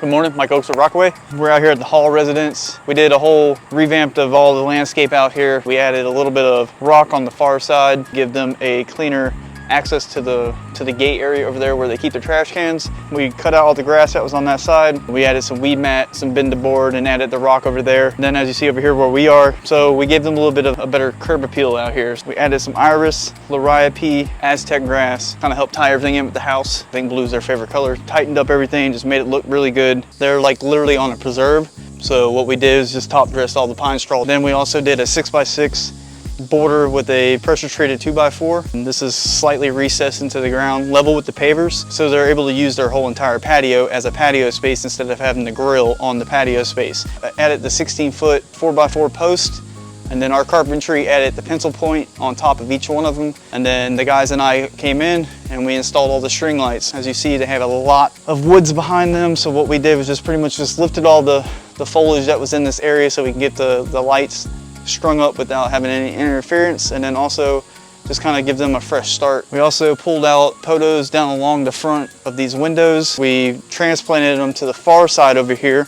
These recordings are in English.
Good morning, Mike Oaks with Rockaway. We're out here at the Hall residence. We did a whole revamp of all the landscape out here. We added a little bit of rock on the far side, give them a cleaner access to the gate area over there where they keep their trash cans. We cut out all the grass that was on that side. We added some weed mat, some bend to board, and added the rock over there. And then as you see over here where we are, so we gave them a little bit of a better curb appeal out here. So we added some iris, liriope, Aztec grass, kind of helped tie everything in with the house. I think blue's their favorite color. Tightened up everything, just made it look really good. They're like literally on a preserve. So what we did is just top dressed all the pine straw. Then we also did a 6x6 border with a pressure treated 2x4. And this is slightly recessed into the ground, level with the pavers. So they're able to use their whole entire patio as a patio space instead of having the grill on the patio space. I added the 16-foot 4x4 post, and then our carpentry added the pencil point on top of each one of them. And then the guys and I came in and we installed all the string lights. As you see, they have a lot of woods behind them. So what we did was just pretty much just lifted all the foliage that was in this area so we can get the lights strung up without having any interference, and then also just kind of give them a fresh start. We also pulled out podos down along the front of these windows. We transplanted them to the far side over here,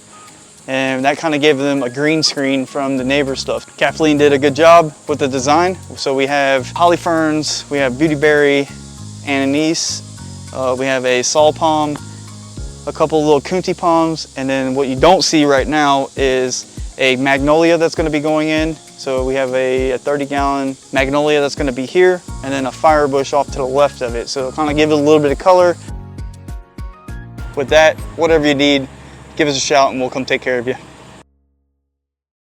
and that kind of gave them a green screen from the neighbor stuff. Kathleen did a good job with the design. So we have holly ferns, we have beautyberry, anise, we have a saw palm, a couple of little kunti palms, and then what you don't see right now is a magnolia that's going to be going in. So we have a 30-gallon magnolia that's going to be here, and then a fire bush off to the left of it. So kind of give it a little bit of color. With that, whatever you need, give us a shout and we'll come take care of you.